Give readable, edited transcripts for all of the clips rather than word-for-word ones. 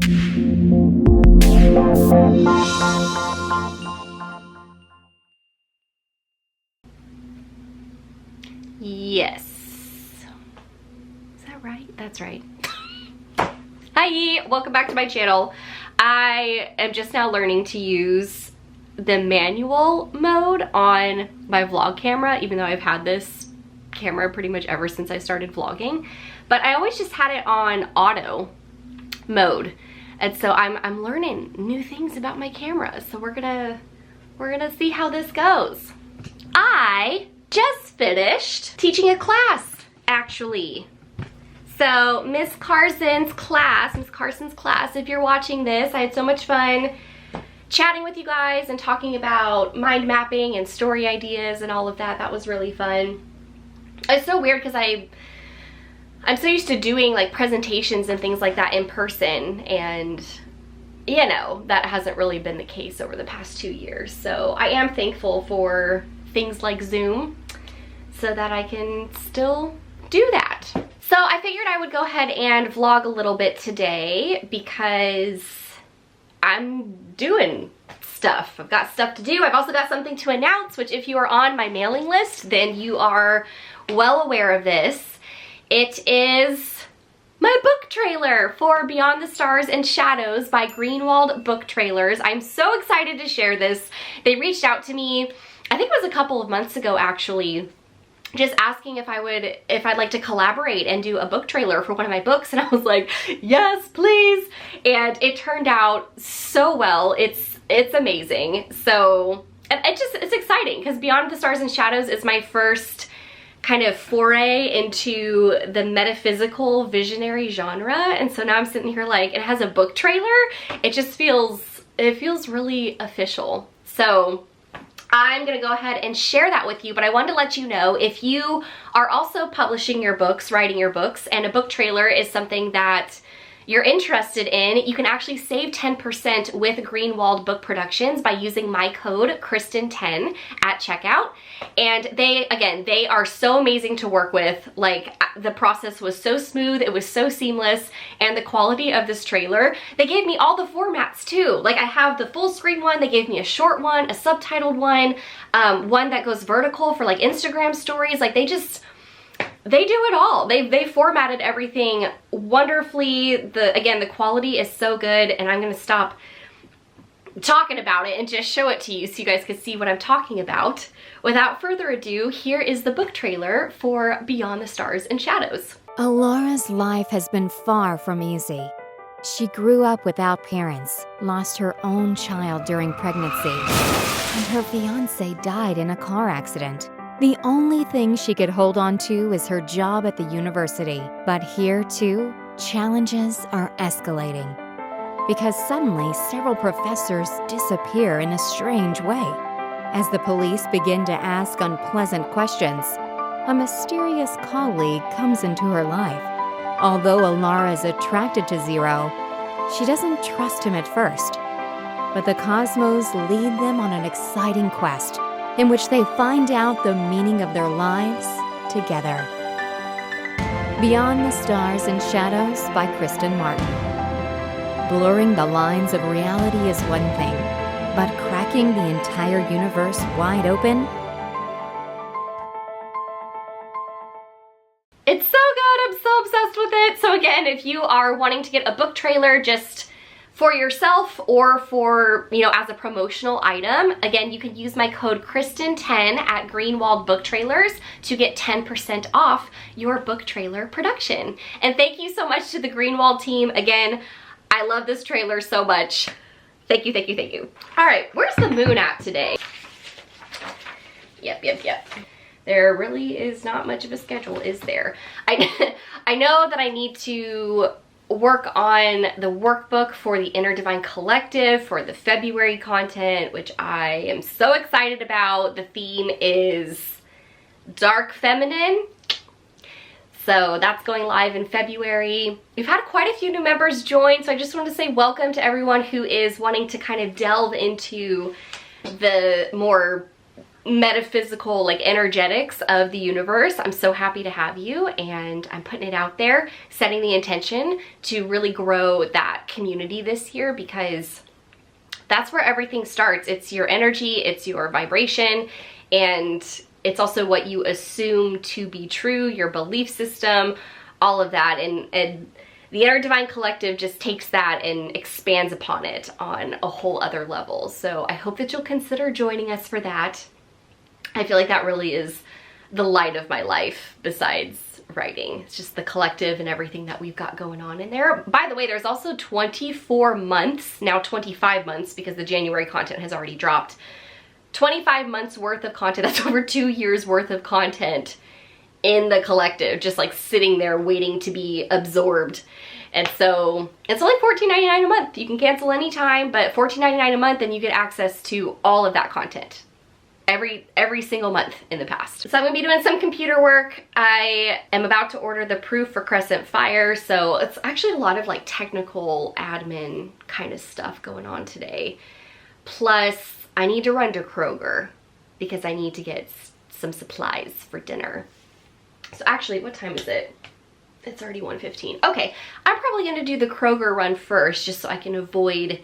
Yes. Is that right? That's right. Hi, welcome back to my channel. I am just now learning to use the manual mode on my vlog camera, even though I've had this camera pretty much ever since I started vlogging. But I always just had it on auto mode. And so I'm learning new things about my camera. So we're gonna see how this goes. I just finished teaching a class, actually. So Miss Carson's class, if you're watching this, I had so much fun chatting with you guys and talking about mind mapping and story ideas and all of that. That was really fun. It's so weird because I'm so used to doing like presentations and things like that in person, and you know, that hasn't really been the case over the past 2 years. So I am thankful for things like Zoom so that I can still do that. So I figured I would go ahead and vlog a little bit today because I'm doing stuff. I've got stuff to do. I've also got something to announce, which if you are on my mailing list, then you are well aware of this. It is my book trailer for Beyond the Stars and Shadows by Greenwald Book Trailers. I'm so excited to share this. They reached out to me, I think it was a couple of months ago actually, just asking if I'd like to collaborate and do a book trailer for one of my books, and I was like, yes, please. And it turned out so well. It's amazing. So, and it's exciting because Beyond the Stars and Shadows is my first kind of foray into the metaphysical visionary genre, and so now I'm sitting here like, it has a book trailer. It feels really official. So I'm gonna go ahead and share that with you, but I wanted to let you know, if you are also publishing your books, writing your books, and a book trailer is something that you're interested in, you can actually save 10% with Greenwald Book Productions by using my code Kristen10 at checkout. And they are so amazing to work with. Like, the process was so smooth, it was so seamless, and the quality of this trailer, they gave me all the formats too. Like, I have the full screen one, they gave me a short one, a subtitled one, one that goes vertical for like Instagram stories. Like, they do it all. They formatted everything wonderfully. The quality is so good, and I'm gonna stop talking about it and just show it to you so you guys can see what I'm talking about. Without further ado, here is the book trailer for Beyond the Stars and Shadows. Alara's life has been far from easy. She grew up without parents, lost her own child during pregnancy, and her fiancé died in a car accident. The only thing she could hold on to is her job at the university. But here, too, challenges are escalating. Because suddenly, several professors disappear in a strange way. As the police begin to ask unpleasant questions, a mysterious colleague comes into her life. Although Alara is attracted to Zero, she doesn't trust him at first. But the cosmos lead them on an exciting quest, in which they find out the meaning of their lives together. Beyond the Stars and Shadows by Kristen Martin. Blurring the lines of reality is one thing, but cracking the entire universe wide open? It's so good, I'm so obsessed with it. So again, if you are wanting to get a book trailer just for yourself or for, you know, as a promotional item, again, you can use my code Kristen10 at Greenwald Book Trailers to get 10% off your book trailer production. And thank you so much to the Greenwald team. Again, I love this trailer so much. Thank you, thank you, thank you. All right, where's the moon at today? Yep. There really is not much of a schedule, is there? I know that I need to work on the workbook for the Inner Divine Collective for the February content, which I am so excited about. The theme is dark feminine. So that's going live in February. We've had quite a few new members join, so I just want to say welcome to everyone who is wanting to kind of delve into the more metaphysical, like, energetics of the universe, I'm so happy to have you, and I'm putting it out there, setting the intention to really grow that community this year, because that's where everything starts. It's your energy, it's your vibration, and it's also what you assume to be true, your belief system, all of that, and the Inner Divine Collective just takes that and expands upon it on a whole other level. So I hope that you'll consider joining us for that. I feel like that really is the light of my life besides writing. It's just the collective and everything that we've got going on in there. By the way, there's also 24 months, now 25 months, because the January content has already dropped. 25 months worth of content, that's over 2 years worth of content in the collective, just like sitting there waiting to be absorbed. And so it's only $14.99 a month. You can cancel anytime, but $14.99 a month, and you get access to all of that content every single month in the past. So I'm gonna be doing some computer work. I am about to order the proof for Crescent Fire, so it's actually a lot of like technical admin kind of stuff going on today. Plus, I need to run to Kroger because I need to get some supplies for dinner. So actually, what time is it? It's already 1:15. Okay, I'm probably gonna do the Kroger run first, just so I can avoid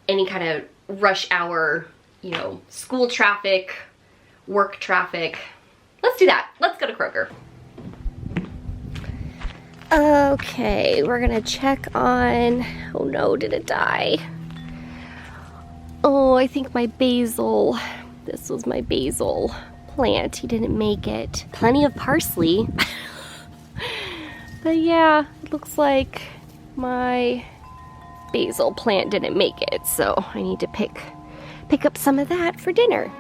any kind of rush hour, you know, school traffic, work traffic. Let's do that. Let's go to Kroger. Okay, we're gonna check on, oh no, did it die? Oh, I think my basil, this was my basil plant. He didn't make it. Plenty of parsley. But yeah, it looks like my basil plant didn't make it, so I need to pick up some of that for dinner.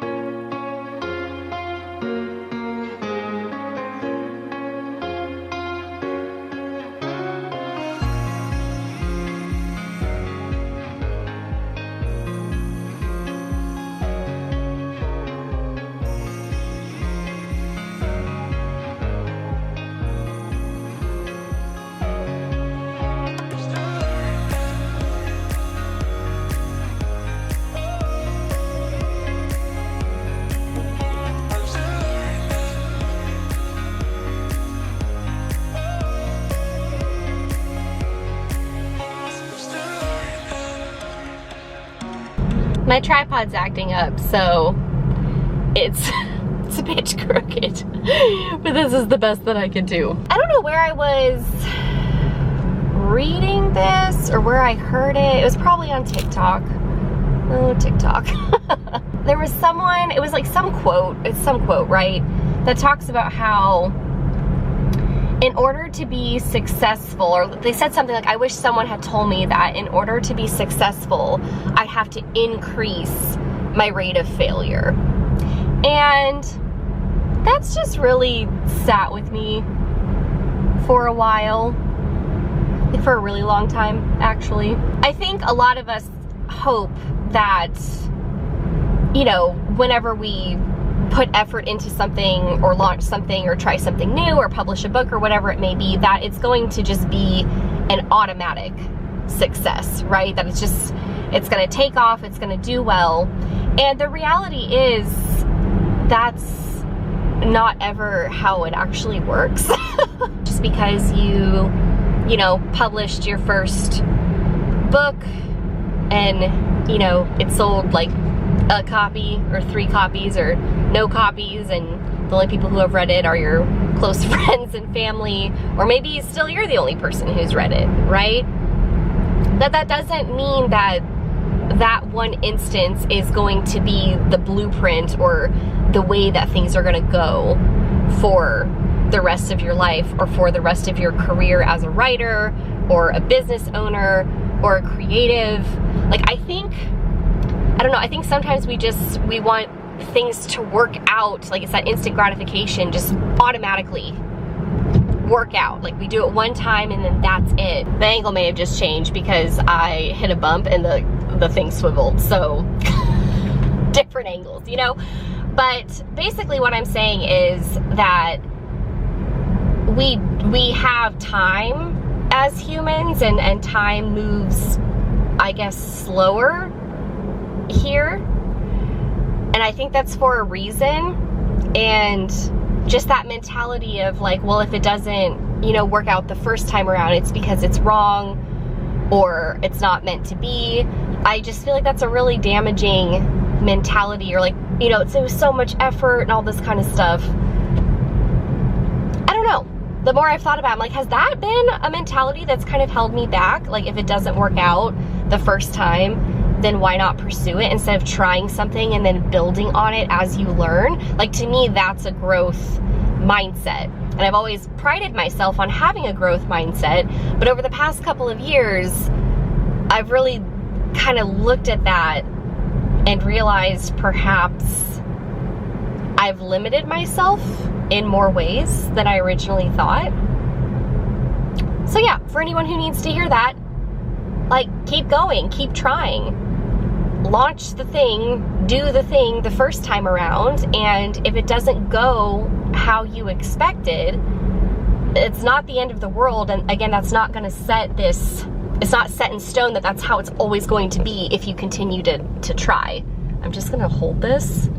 My tripod's acting up, so it's a bit crooked, but this is the best that I could do. I don't know where I was reading this or where I heard it. It was probably on TikTok. Oh, TikTok. There was someone, it was like some quote, it's some quote, right? That talks about how in order to be successful, or they said something like, I wish someone had told me that in order to be successful, I have to increase my rate of failure. And that's just really sat with me for a while, for a really long time, actually. I think a lot of us hope that, you know, whenever we put effort into something or launch something or try something new or publish a book or whatever it may be, that it's going to just be an automatic success, right? That it's going to take off, it's going to do well. And the reality is that's not ever how it actually works. Just because you know, published your first book and, you know, it sold like a copy or 3 copies or no copies, and the only people who have read it are your close friends and family, or maybe still you're the only person who's read it, right? That doesn't mean that that one instance is going to be the blueprint or the way that things are going to go for the rest of your life or for the rest of your career as a writer or a business owner or a creative. Like, I don't know, I think sometimes we want things to work out, like it's that instant gratification, just automatically work out. Like we do it one time and then that's it. The angle may have just changed because I hit a bump and the thing swiveled, so different angles, you know? But basically what I'm saying is that we have time as humans, and time moves, I guess, slower here. And I think that's for a reason. And just that mentality of like, well, if it doesn't, you know, work out the first time around, it's because it's wrong or it's not meant to be. I just feel like that's a really damaging mentality, or like, you know, it was so much effort and all this kind of stuff. I don't know. The more I've thought about it, I'm like, has that been a mentality that's kind of held me back? Like, if it doesn't work out the first time, then why not pursue it instead of trying something and then building on it as you learn? Like, to me, that's a growth mindset. And I've always prided myself on having a growth mindset, but over the past couple of years, I've really kind of looked at that and realized perhaps I've limited myself in more ways than I originally thought. So yeah, for anyone who needs to hear that, like, keep going, keep trying. Launch the thing, do the thing the first time around, and if it doesn't go how you expected, it's not the end of the world. And again, that's not going to set this, it's not set in stone that that's how it's always going to be if you continue to try. I'm just going to hold this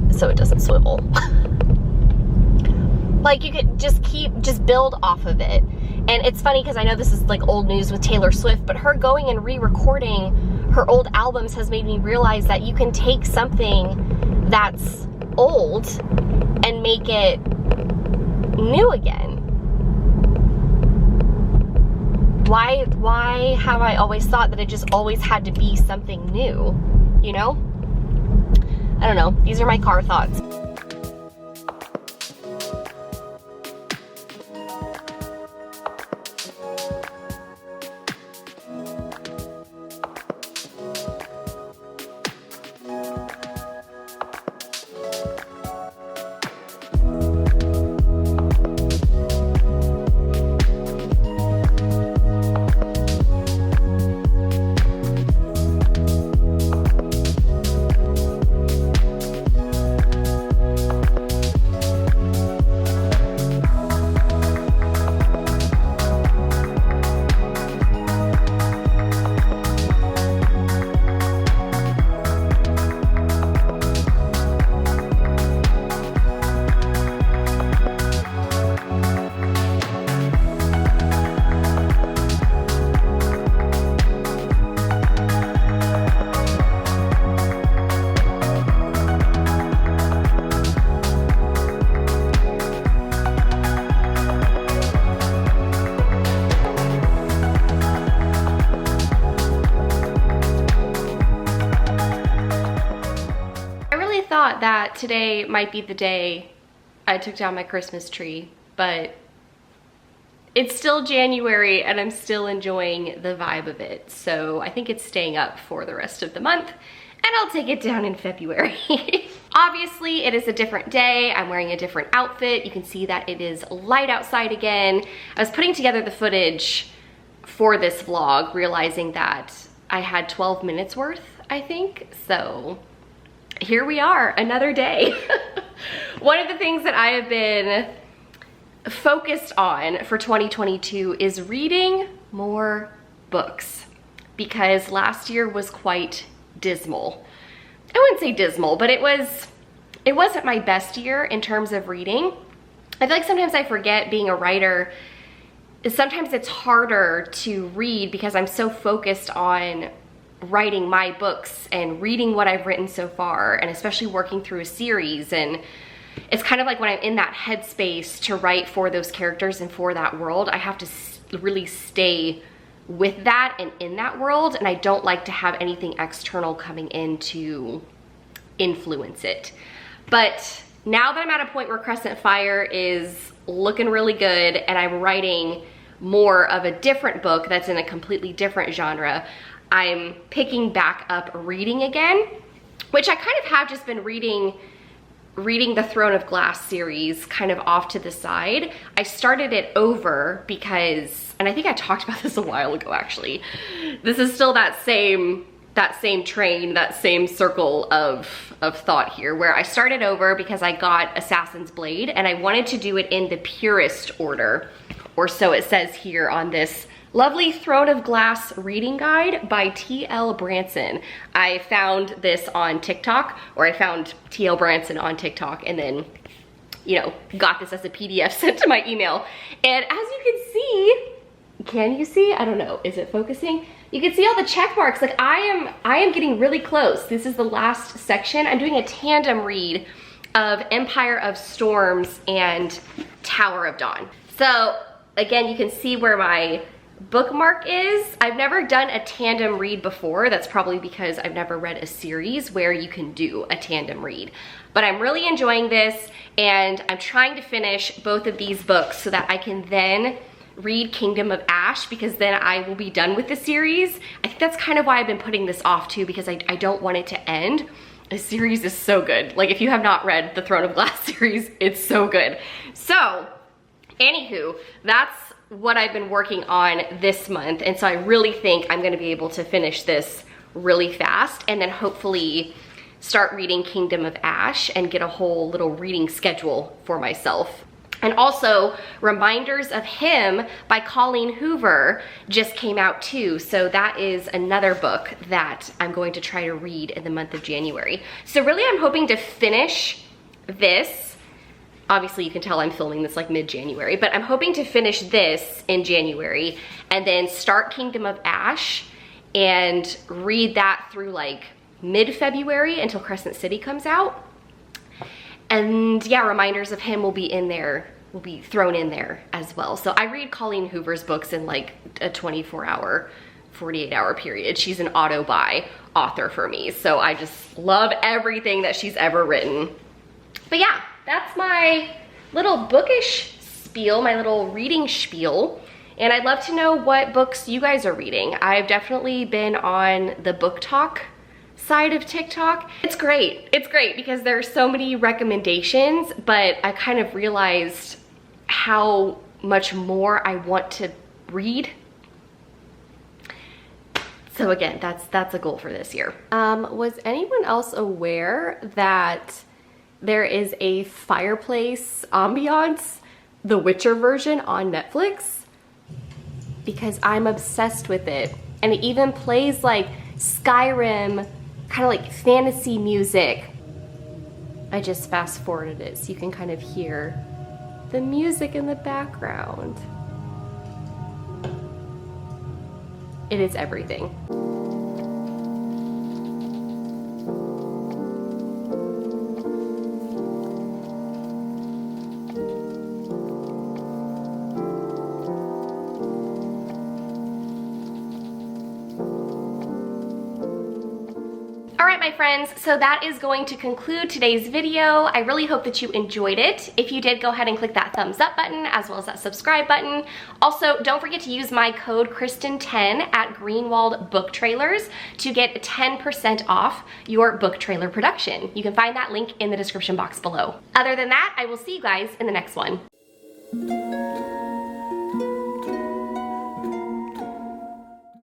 so it doesn't swivel. Like, you could just build off of it. And it's funny because I know this is like old news with Taylor Swift, but her going and re-recording her old albums has made me realize that you can take something that's old and make it new again. Why have I always thought that it just always had to be something new, you know? I don't know. These are my car thoughts. That today might be the day I took down my Christmas tree, but it's still January and I'm still enjoying the vibe of it. So I think it's staying up for the rest of the month, and I'll take it down in February. Obviously, it is a different day. I'm wearing a different outfit. You can see that it is light outside again. I was putting together the footage for this vlog, realizing that I had 12 minutes worth, I think. So here we are, another day. One of the things that I have been focused on for 2022 is reading more books, because last year was quite dismal. I wouldn't say dismal, but it wasn't my best year in terms of reading. I feel like sometimes I forget, being a writer, sometimes it's harder to read because I'm so focused on writing my books and reading what I've written so far, and especially working through a series. And it's kind of like when I'm in that headspace to write for those characters and for that world, I have to really stay with that and in that world, and I don't like to have anything external coming in to influence it. But now that I'm at a point where Crescent Fire is looking really good and I'm writing more of a different book that's in a completely different genre, I'm picking back up reading again, which I kind of have just been reading the Throne of Glass series kind of off to the side. I started it over because, and I think I talked about this a while ago actually, this is still that same train, that same circle of thought here, where I started over because I got Assassin's Blade and I wanted to do it in the purest order, or so it says here on this lovely Throne of Glass reading guide by T.L. Branson. I found this on TikTok, or I found T.L. Branson on TikTok, and then, you know, got this as a PDF sent to my email. And as you can you see? I don't know, is it focusing? You can see all the check marks. Like I am getting really close. This is the last section. I'm doing a tandem read of Empire of Storms and Tower of Dawn. So again, you can see where my bookmark is. I've never done a tandem read before. That's probably because I've never read a series where you can do a tandem read. But I'm really enjoying this, and I'm trying to finish both of these books so that I can then read Kingdom of Ash, because then I will be done with the series. I think that's kind of why I've been putting this off too, because I don't want it to end. The series is so good. Like if you have not read the Throne of Glass series, it's so good. So, anywho, that's what I've been working on this month, and so I really think I'm gonna be able to finish this really fast, and then hopefully start reading Kingdom of Ash and get a whole little reading schedule for myself. And also, Reminders of Him by Colleen Hoover just came out too. So that is another book that I'm going to try to read in the month of January. So really I'm hoping to finish this. Obviously you can tell I'm filming this like mid-January, but I'm hoping to finish this in January and then start Kingdom of Ash and read that through like mid-February until Crescent City comes out. And yeah, Reminders of Him will be in there, will be thrown in there as well. So I read Colleen Hoover's books in like a 24-hour, 48-hour period. She's an auto-buy author for me. So I just love everything that she's ever written. But yeah, that's my little bookish spiel, my little reading spiel. And I'd love to know what books you guys are reading. I've definitely been on the book talk side of TikTok. It's great because there's so many recommendations, but I kind of realized how much more I want to read. So again, that's a goal for this year. Was anyone else aware that there is a fireplace ambiance, the Witcher version on Netflix? Because I'm obsessed with it. And it even plays like Skyrim, kind of like fantasy music. I just fast forwarded it so you can kind of hear the music in the background. It is everything. My friends, so that is going to conclude today's video. I really hope that you enjoyed it. If you did, go ahead and click that thumbs up button as well as that subscribe button. Also, don't forget to use my code Kristen10 at Greenwald Book Trailers to get 10% off your book trailer production. You can find that link in the description box below. Other than that, I will see you guys in the next one.